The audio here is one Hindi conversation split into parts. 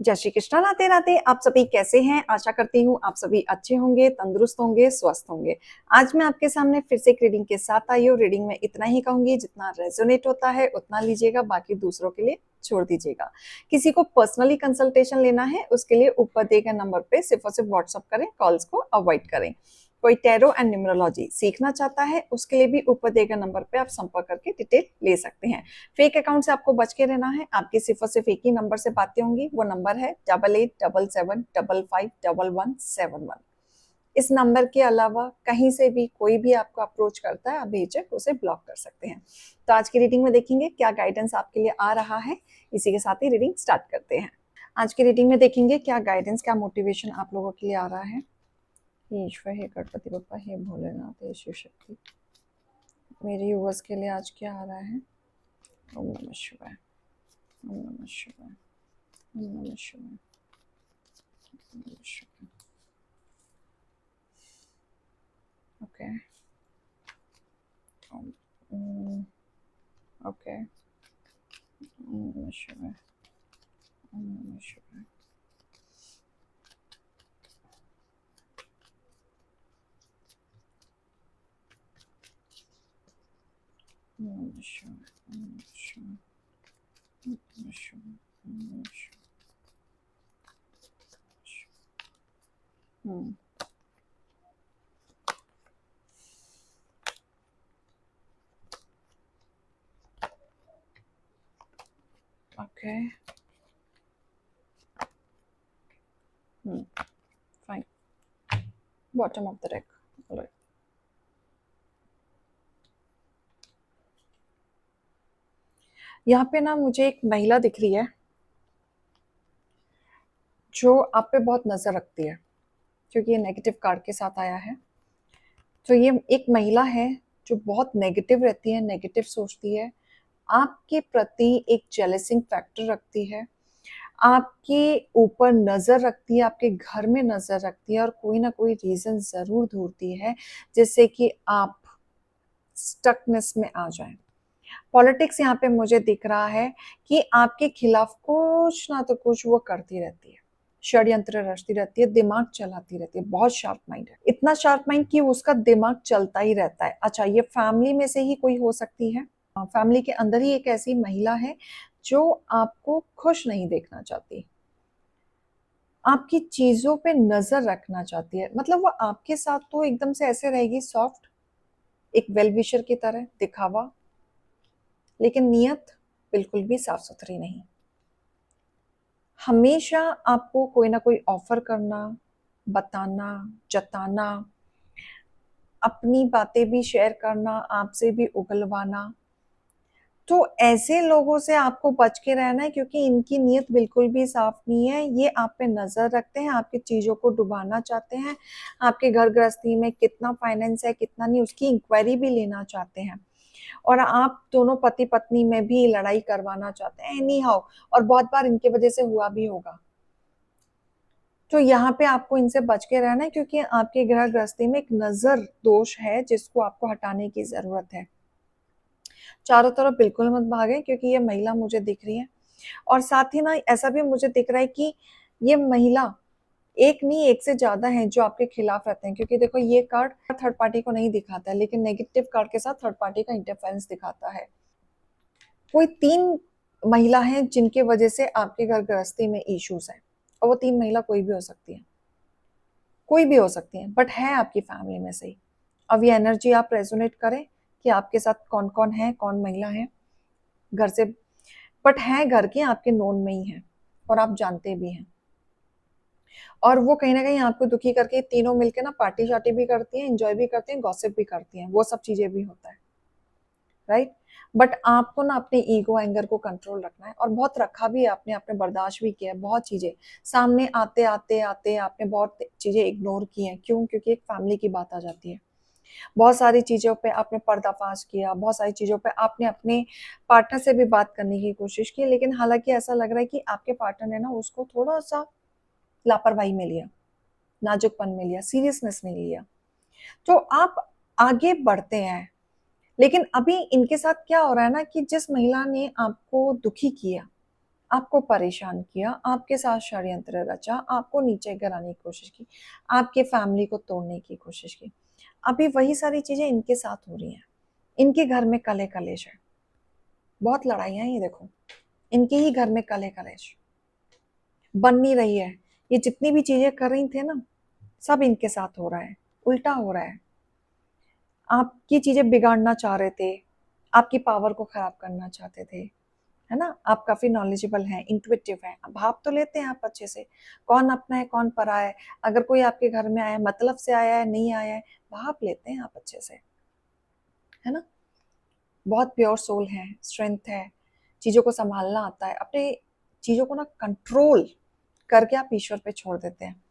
जय श्री कृष्णा। राधे राधे। आप सभी कैसे हैं? आशा करती हूँ आप सभी अच्छे होंगे, तंदुरुस्त होंगे, स्वस्थ होंगे। आज मैं आपके सामने फिर से एक रीडिंग के साथ आई हूँ। रीडिंग में इतना ही कहूंगी, जितना रेजोनेट होता है उतना लीजिएगा, बाकी दूसरों के लिए छोड़ दीजिएगा। किसी को पर्सनली कंसल्टेशन लेना है उसके लिए ऊपर दिए गए नंबर पे सिर्फ और सिर्फ व्हाट्सअप करें, कॉल्स को अवॉइड करें। कोई टैरो एंड न्यूमरोलॉजी सीखना चाहता है उसके लिए भी ऊपर दिए गए नंबर पे आप संपर्क करके डिटेल ले सकते हैं। फेक अकाउंट से आपको बच के रहना है। आपकी सिर्फ और सिर्फ एक ही नंबर से बातें होंगी, वो नंबर है 8877555171। इस नंबर के अलावा कहीं से भी कोई भी आपको अप्रोच करता है, आप बेझिझक उसे ब्लॉक कर सकते हैं। तो आज की रीडिंग में देखेंगे क्या गाइडेंस आपके लिए आ रहा है। इसी के साथ ही रीडिंग स्टार्ट करते हैं। आज की रीडिंग में देखेंगे क्या गाइडेंस, क्या मोटिवेशन आप लोगों के लिए आ रहा है। हे ईश्वर, हे गणपति बप्पा, हे भोलेनाथ, हे शिव शक्ति, मेरे यूवर्स के लिए आज क्या आ रहा है। ओम नमः शिवाय, ओम नमः शिवाय, ओम नमः शिवाय, ओम नमः शिवाय। ओके, ओके, ओम नमः शिवाय, ओम नमः शिवाय। ओम नमः शिवाय, ओम नमः शिवाय, ओम नमः शिवाय, ओम नमः शिवाय। Okay, fine. Bottom of the deck. Alright. यहाँ पे ना मुझे एक महिला दिख रही है जो आप पे बहुत नजर रखती है, क्योंकि ये नेगेटिव कार्ड के साथ आया है। तो ये एक महिला है जो बहुत नेगेटिव रहती है, नेगेटिव सोचती है, आपके प्रति एक जेलसिंग फैक्टर रखती है, आपके ऊपर नजर रखती है, आपके घर में नजर रखती है, और कोई ना कोई रीजन जरूर ढूंढती है जिससे कि आप स्टकनेस में आ जाएं। पॉलिटिक्स यहाँ पे मुझे दिख रहा है कि आपके खिलाफ कुछ ना तो कुछ वो करती रहती है, षड्यंत्र रचती रहती है, दिमाग चलाती रहती है। बहुत शार्प माइंड है, इतना शार्प माइंड कि उसका दिमाग चलता ही रहता है। अच्छा, ये फैमिली में से ही कोई हो सकती है। फैमिली के अंदर ही एक ऐसी महिला है जो आपको खुश नहीं देखना चाहती, आपकी चीजों पे नजर रखना चाहती है। मतलब वो आपके साथ तो एकदम से ऐसे रहेगी सॉफ्ट, एक वेल विशर की तरह दिखावा, लेकिन नियत बिल्कुल भी साफ सुथरी नहीं। हमेशा आपको कोई ना कोई ऑफर करना, बताना, जताना, अपनी बातें भी शेयर करना, आपसे भी उगलवाना। तो ऐसे लोगों से आपको बच के रहना है, क्योंकि इनकी नीयत बिल्कुल भी साफ नहीं है। ये आप पे नजर रखते हैं, आपकी चीजों को डुबाना चाहते हैं, आपके घर गृहस्थी में कितना फाइनेंस है कितना नहीं उसकी इंक्वायरी भी लेना चाहते हैं, और आप दोनों पति पत्नी में भी लड़ाई करवाना चाहते हैं एनी हाउ, और बहुत बार इनके वजह से हुआ भी होगा। तो यहाँ पे आपको इनसे बच के रहना है, क्योंकि आपके ग्रह गृहस्थी में एक नजर दोष है जिसको आपको हटाने की जरूरत है। चारों तरफ बिल्कुल मत भागे, क्योंकि ये महिला मुझे दिख रही है। और साथ ही ना ऐसा भी मुझे दिख रहा है कि ये महिला एक नहीं, एक से ज्यादा है जो आपके खिलाफ रहते हैं। क्योंकि देखो, ये कार्ड थर्ड पार्टी को नहीं दिखाता है, लेकिन नेगेटिव कार्ड के साथ थर्ड पार्टी का इंटरफेरेंस दिखाता है। कोई 3 महिला हैं जिनके वजह से आपके घर गृहस्थी में इश्यूज हैं, और वो 3 महिला कोई भी हो सकती है, कोई भी हो सकती है, बट है आपकी फैमिली में से ही। अब ये एनर्जी आप रेजोनेट करें कि आपके साथ कौन कौन है, कौन महिला है घर से, बट है घर के आपके नोन में ही है, और आप जानते भी हैं। और वो कहीं ना कहीं आपको दुखी करके तीनों मिलके ना पार्टी शार्टी भी करती हैं, एंजॉय भी करती हैं, गॉसिप भी करती हैं, वो सब चीजें भी होता है, राइट। बट आपको ना अपने ईगो एंगर को कंट्रोल रखना है, और बहुत रखा भी है आपने, आपने बर्दाश्त भी किया है बहुत चीजें। सामने आते आते आते आपने बहुत चीजें इग्नोर की हैं। क्यों? क्योंकि एक फैमिली की बात आ जाती है। बहुत सारी चीजों पे आपने पर्दाफाश किया, बहुत सारी चीजों पे आपने अपने पार्टनर से भी बात करने की कोशिश की, लेकिन हालांकि ऐसा लग रहा है कि आपके पार्टनर ने ना उसको थोड़ा सा लापरवाही में लिया, नाजुकपन में लिया, सीरियसनेस में लिया। तो आप आगे बढ़ते हैं, लेकिन अभी इनके साथ क्या हो रहा है ना कि जिस महिला ने आपको दुखी किया, आपको परेशान किया, आपके साथ षड्यंत्र रचा, आपको नीचे गिराने की कोशिश की, आपके फैमिली को तोड़ने की कोशिश की। अभी वही सारी चीजें इनके साथ हो रही हैं। इनके घर में कले कलेश है, बहुत लड़ाइयां हैं ये देखो, इनके ही घर में कले कलेश बन नहीं रही है। ये जितनी भी चीजें कर रही थे ना, सब इनके साथ हो रहा है, उल्टा हो रहा है। आपकी चीजें बिगाड़ना चाह रहे थे, आपकी पावर को खराब करना चाहते थे, है ना। आप काफी नॉलेजेबल हैं, इंट्यूटिव हैं, भाप तो लेते हैं आप अच्छे से, कौन अपना है कौन परा है। अगर कोई आपके घर में आया, मतलब से आया है नहीं आया है, भाप लेते हैं आप अच्छे से, है ना। बहुत प्योर सोल है, स्ट्रेंथ है, चीजों को संभालना आता है, अपने चीजों को ना कंट्रोल करके आप ईश्वर पे छोड़ देते हैं।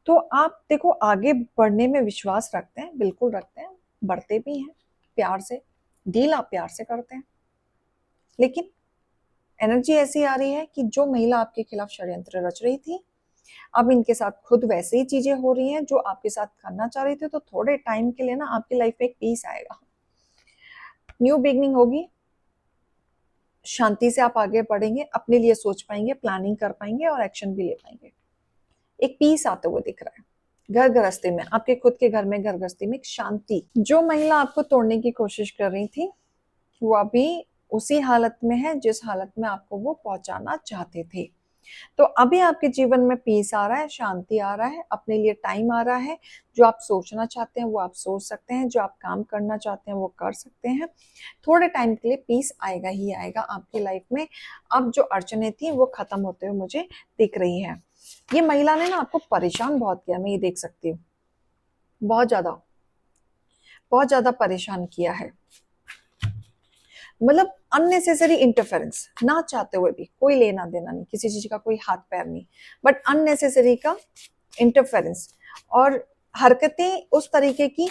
तो आप देखो, आगे बढ़ने में विश्वास रखते हैं, बिल्कुल रखते हैं, बढ़ते भी हैं प्यार से, डील आप प्यार से करते हैं। लेकिन एनर्जी ऐसी आ रही है कि जो महिला आपके खिलाफ षड्यंत्र रच रही थी, अब इनके साथ खुद वैसे ही चीजें हो रही हैं जो आपके साथ करना चाह रही थी। तो थोड़े टाइम के लिए ना आपकी लाइफ में एक पीस आएगा, न्यू बिगनिंग होगी, शांति से आप आगे बढ़ेंगे, अपने लिए सोच पाएंगे, प्लानिंग कर पाएंगे और एक्शन भी ले पाएंगे। एक पीस आते हुए दिख रहा है घर गृहस्थी में, आपके खुद के घर में घर गृहस्थी में एक शांति। जो महिला आपको तोड़ने की कोशिश कर रही थी, वो अभी उसी हालत में है जिस हालत में आपको वो पहुंचाना चाहते थे। तो अभी आपके जीवन में पीस आ रहा है, शांति आ रहा है, अपने लिए टाइम आ रहा है। जो आप सोचना चाहते हैं वो आप सोच सकते हैं, जो आप काम करना चाहते हैं वो कर सकते हैं। थोड़े टाइम के लिए पीस आएगा ही आएगा आपकी लाइफ में। अब जो अड़चने थी वो खत्म होते हुए मुझे दिख रही है। ये महिला ने ना आपको परेशान बहुत किया, मैं ये देख सकती हूँ, बहुत ज्यादा, बहुत ज्यादा परेशान किया है। मतलब अननेसेसरी इंटरफेरेंस, ना चाहते हुए भी, कोई लेना देना नहीं, किसी चीज का कोई हाथ पैर नहीं, बट अननेसेसरी का इंटरफेरेंस और हरकतें उस तरीके की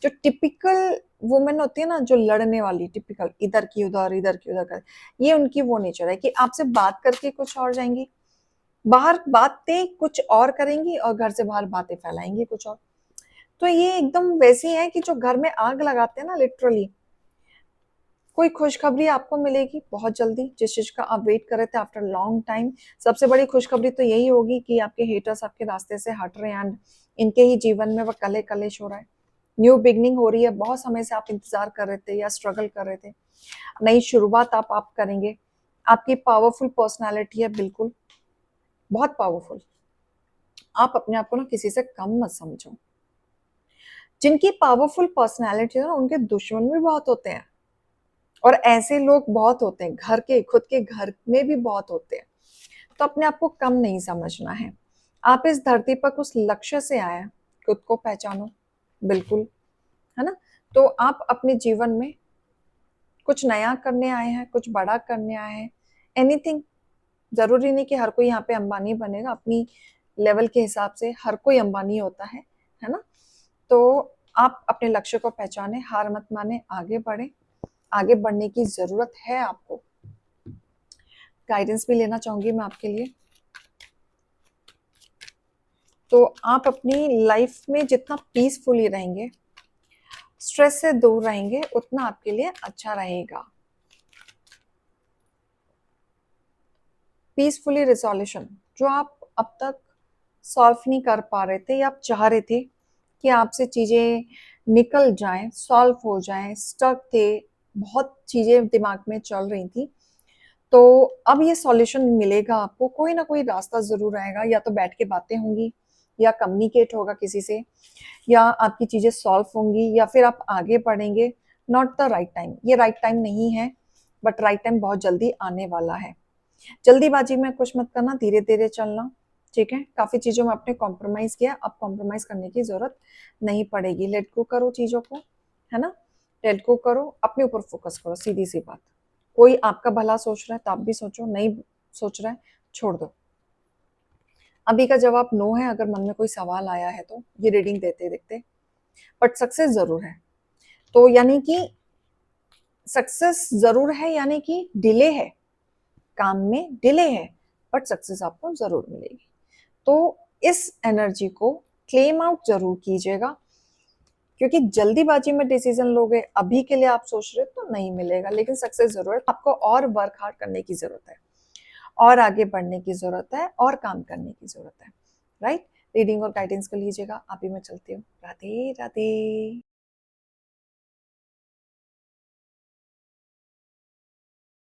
जो टिपिकल वुमेन होती है ना, जो लड़ने वाली, टिपिकल इधर की उधर, इधर की उधर कर, ये उनकी वो नेचर है कि आपसे बात करके कुछ और जाएंगी, बाहर बातें कुछ और करेंगी और घर से बाहर बातें फैलाएंगी कुछ और। तो ये एकदम वैसी है कि जो घर में आग लगाते हैं ना, लिटरली। कोई खुशखबरी आपको मिलेगी बहुत जल्दी, जिस चीज का आप वेट कर रहे थे आफ्टर लॉन्ग टाइम। सबसे बड़ी खुशखबरी तो यही होगी कि आपके हेटर्स आपके रास्ते से हट रहे हैं एंड इनके ही जीवन में वह कले कलेश हो रहा है। न्यू बिगनिंग हो रही है, बहुत समय से आप इंतजार कर रहे थे या स्ट्रगल कर रहे थे, नई शुरुआत आप करेंगे। आपकी पावरफुल पर्सनालिटी है, बिल्कुल बहुत पावरफुल। आप अपने आप को ना किसी से कम मत समझो। जिनकी पावरफुल पर्सनालिटी है ना, उनके दुश्मन भी बहुत होते हैं, और ऐसे लोग बहुत होते हैं, घर के, खुद के घर में भी बहुत होते हैं। तो अपने आप को कम नहीं समझना है। आप इस धरती पर कुछ लक्ष्य से आए हैं, खुद को पहचानो, बिल्कुल, है ना। तो आप अपने जीवन में कुछ नया करने आए हैं, कुछ बड़ा करने आए हैं, एनीथिंग। जरूरी नहीं कि हर कोई यहाँ पे अंबानी बनेगा, अपनी लेवल के हिसाब से हर कोई अंबानी होता है ना। तो आप अपने लक्ष्य को पहचाने, हार मत माने, आगे बढ़े। आगे बढ़ने की जरूरत है आपको। गाइडेंस भी लेना चाहूंगी मैं आपके लिए। तो आप अपनी लाइफ में जितना पीसफुली रहेंगे, स्ट्रेस से दूर रहेंगे, उतना आपके लिए अच्छा रहेगा। पीसफुली रिजोल्यूशन जो आप अब तक सॉल्व नहीं कर पा रहे थे, या आप चाह रहे थे कि आपसे चीजें निकल जाएं, सॉल्व हो जाएं, स्टक थे, बहुत चीजें दिमाग में चल रही थी, तो अब ये सॉल्यूशन मिलेगा आपको। कोई ना कोई रास्ता जरूर आएगा, या तो बैठ के बातें होंगी, या कम्युनिकेट होगा किसी से, या आपकी चीजें सॉल्व होंगी, या फिर आप आगे बढ़ेंगे। नॉट द राइट टाइम, ये राइट टाइम नहीं है, बट राइट टाइम बहुत जल्दी आने वाला है। जल्दीबाजी में कुछ मत करना, धीरे धीरे चलना, ठीक है। काफी चीजों में आपने कॉम्प्रोमाइज किया, अब कॉम्प्रोमाइज करने की जरूरत नहीं पड़ेगी। लेट गो करो चीजों को, है ना। लेट गो करो, अपने ऊपर फोकस करो, सीधी सी बात। कोई आपका भला सोच रहा है तो आप भी सोचो, नहीं सोच रहा है छोड़ दो। अभी का जवाब नो है, अगर मन में कोई सवाल आया है तो ये रीडिंग देते देखते। बट सक्सेस जरूर है, तो यानी कि सक्सेस जरूर है, यानी कि डिले है, काम में डिले है, बट सक्सेस आपको जरूर मिलेगी। तो इस एनर्जी को क्लेम आउट जरूर कीजिएगा, क्योंकि जल्दीबाजी में डिसीजन लोगे, अभी के लिए आप सोच रहे हो तो नहीं मिलेगा, लेकिन सक्सेस जरूर है। आपको और वर्क हार्ड करने की जरूरत है, और आगे बढ़ने की ज़रूरत है और काम करने की ज़रूरत है, राइट? रीडिंग और गाइडेंस को लीजिएगा, अभी मैं चलती हूँ। राधे राधे।